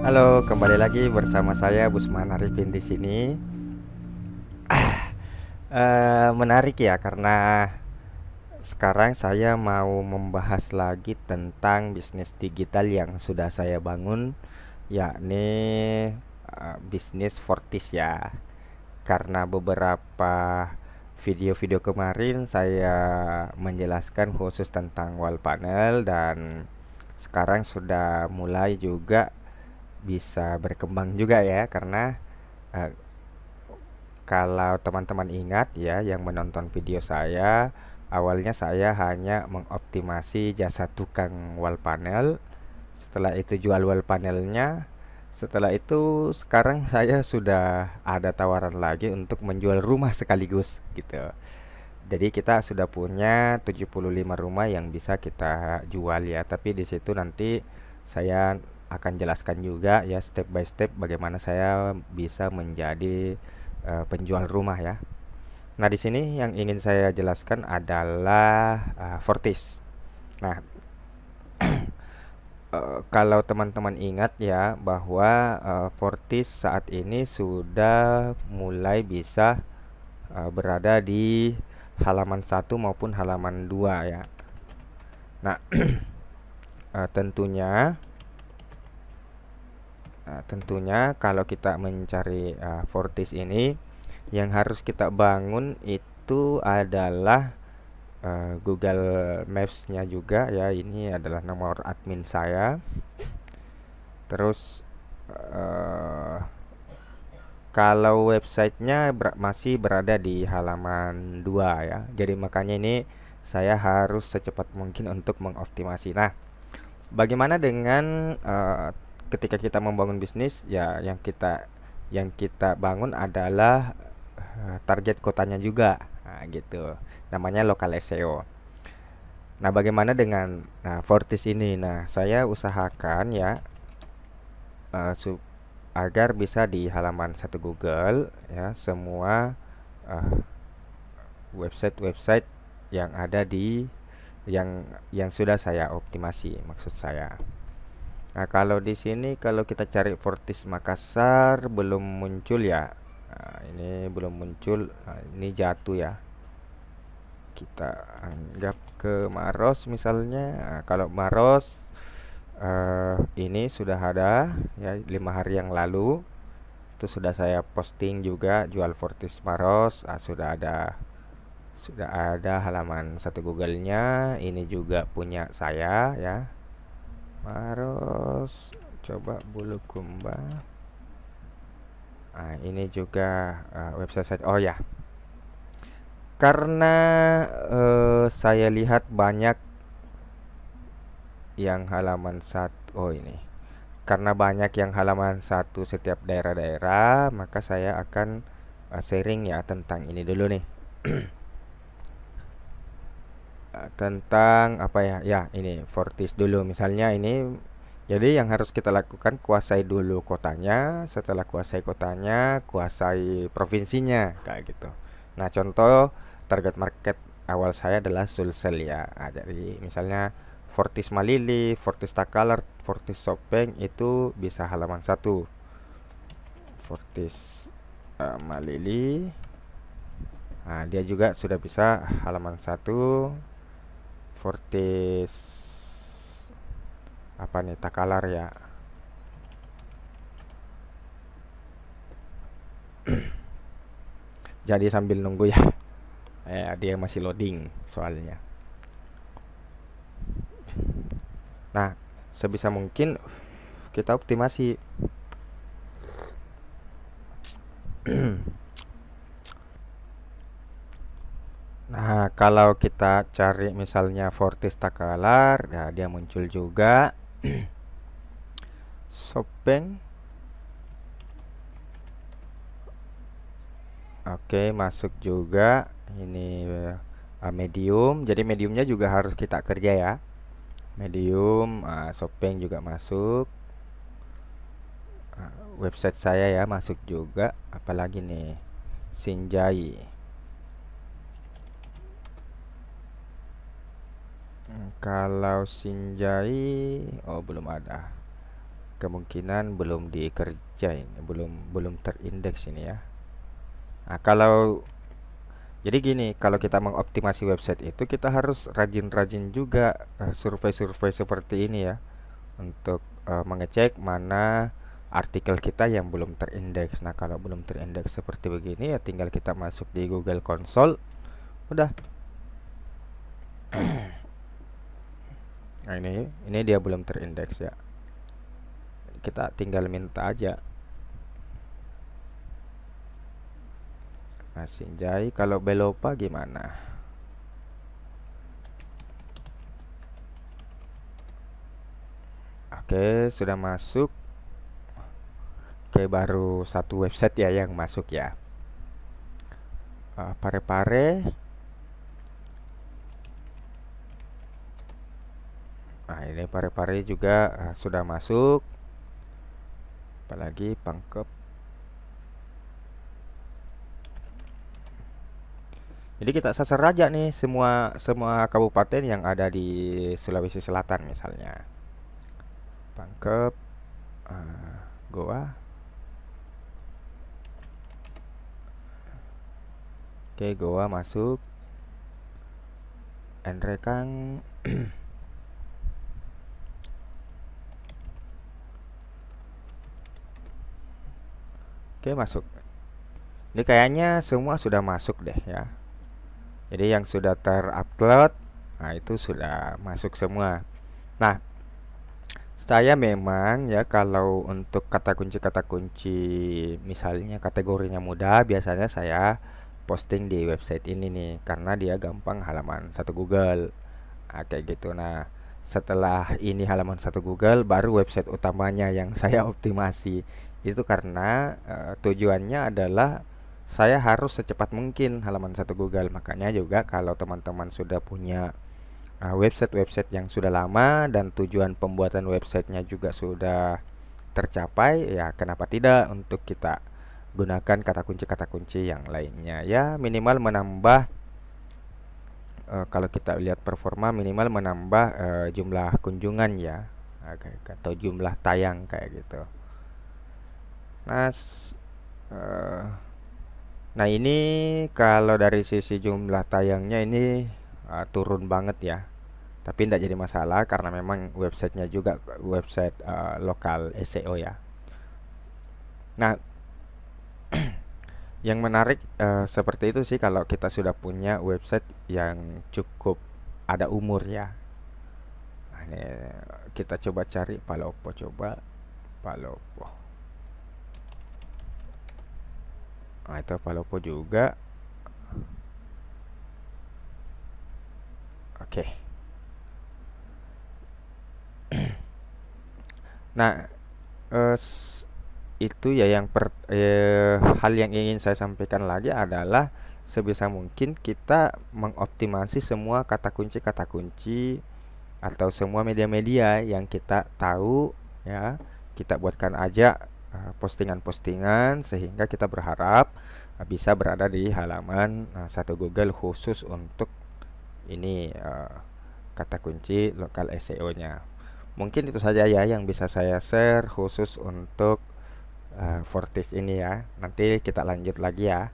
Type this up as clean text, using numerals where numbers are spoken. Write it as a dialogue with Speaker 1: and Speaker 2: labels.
Speaker 1: Halo, kembali lagi bersama saya Busman Arifin di sini. Menarik ya karena sekarang saya mau membahas lagi tentang bisnis digital yang sudah saya bangun, yakni bisnis Fortis ya. Karena beberapa video-video kemarin saya menjelaskan khusus tentang wall panel dan sekarang sudah mulai juga bisa berkembang juga ya karena eh, kalau teman-teman ingat ya yang menonton video saya, awalnya saya hanya mengoptimasi jasa tukang wall panel. Setelah itu jual wall panelnya. Setelah itu sekarang saya sudah ada tawaran lagi untuk menjual rumah sekaligus gitu. Jadi kita sudah punya 75 rumah yang bisa kita jual ya. Tapi di situ nanti saya akan jelaskan juga ya step by step bagaimana saya bisa menjadi penjual rumah ya. Nah, di sini yang ingin saya jelaskan adalah Fortis. Nah, kalau teman-teman ingat ya bahwa Fortis saat ini sudah mulai bisa berada di halaman satu maupun halaman 2 ya. Nah, tentunya tentunya kalau kita mencari Fortis ini yang harus kita bangun itu adalah Google Maps-nya juga ya. Ini adalah nomor admin saya. Terus uh, kalau websitenya masih berada di halaman 2 ya. Jadi makanya ini saya harus secepat mungkin untuk mengoptimasi. Nah, bagaimana dengan ketika kita membangun bisnis ya yang kita bangun adalah target kotanya juga. Nah, gitu. Namanya lokal SEO. Nah, bagaimana dengan Fortis ini? Nah, saya usahakan ya eh, su- agar bisa di halaman satu Google ya semua eh, website-website yang ada di yang sudah saya optimasi maksud saya. Nah, kalau di sini kalau kita cari Fortis Makassar belum muncul ya. Nah, ini belum muncul. Nah, ini jatuh ya. Kita anggap ke Maros misalnya. Nah, kalau Maros ini sudah ada ya 5 hari yang lalu. Itu sudah saya posting juga jual Fortis Maros. Sudah ada halaman satu Google-nya. Ini juga punya saya ya. Maros, coba Bulukumba. Nah, ini juga website saya. Oh ya, karena saya lihat banyak yang halaman satu. Oh ini, karena banyak yang halaman satu setiap daerah-daerah, maka saya akan sharing ya tentang ini dulu nih. Tentang apa ya? Ya, ini Fortis dulu. Misalnya ini, jadi yang harus kita lakukan kuasai dulu kotanya. Setelah kuasai kotanya, kuasai provinsinya, kayak gitu. Nah, contoh target market awal saya adalah Sulsel ya. Nah, jadi misalnya Fortis Malili, Fortis Takalar, Fortis Sopeng itu bisa halaman satu. Fortis Malili, nah dia juga sudah bisa halaman satu. Fortis apa nih Takalar ya. Jadi sambil nunggu ya. Dia masih loading soalnya. Nah, sebisa mungkin kita optimasi. Nah, kalau kita cari misalnya Fortis Takalar, ya dia muncul juga. Sopeng, oke masuk juga. Ini medium, jadi mediumnya juga harus kita kerja ya. Medium, Sopeng juga masuk. Website saya ya masuk juga. Apalagi nih, Sinjai. Kalau Sinjai, oh belum ada. kemungkinan belum dikerjain, belum terindeks ini ya. Nah, kalau jadi gini, kalau kita mengoptimasi website itu kita harus rajin-rajin juga survei-survei seperti ini ya, untuk mengecek mana artikel kita yang belum terindeks. Nah, kalau belum terindeks seperti begini ya tinggal kita masuk di Google Console, udah. Nah, ini dia belum terindeks ya. Kita tinggal minta aja. Nah, Sinjai, kalau Belopa gimana? Oke, sudah masuk. Oke, baru satu website ya yang masuk ya. Pare-pare. Nah, ini pare-pare juga sudah masuk. Apalagi Pangkep. Jadi kita sasar aja nih semua semua kabupaten yang ada di Sulawesi Selatan misalnya. Pangkep, Goa. Oke, Goa masuk. Enrekang. Oke, masuk. Ini kayaknya semua sudah masuk deh ya. Jadi yang sudah terupload, nah itu sudah masuk semua. Nah, saya memang ya kalau untuk kata kunci misalnya kategorinya mudah, biasanya saya posting di website ini nih karena dia gampang halaman satu Google. Nah, kayak gitu. Nah, setelah ini halaman satu Google, baru website utamanya yang saya optimasi. Itu karena tujuannya adalah saya harus secepat mungkin halaman satu Google. Makanya juga kalau teman-teman sudah punya website-website yang sudah lama dan tujuan pembuatan websitenya juga sudah tercapai, ya kenapa tidak untuk kita gunakan kata kunci yang lainnya ya, minimal menambah kalau kita lihat performa minimal menambah jumlah kunjungan ya, atau jumlah tayang kayak gitu. Nah, eh, nah ini kalau dari sisi jumlah tayangnya ini turun banget ya. Tapi tidak jadi masalah karena memang websitenya juga website lokal SEO ya. Nah, yang menarik seperti itu sih kalau kita sudah punya website yang cukup ada umur ya. Nah, ini kita coba cari Palopo, coba Palopo. Nah, itu Palopo juga. Oke. Nah, eh, itu ya hal yang ingin saya sampaikan lagi adalah sebisa mungkin kita mengoptimasi semua kata kunci atau semua media-media yang kita tahu ya, kita buatkan aja postingan-postingan sehingga kita berharap bisa berada di halaman satu Google khusus untuk ini kata kunci lokal SEO-nya. Mungkin itu saja ya yang bisa saya share khusus untuk Fortis ini ya. Nanti kita lanjut lagi ya.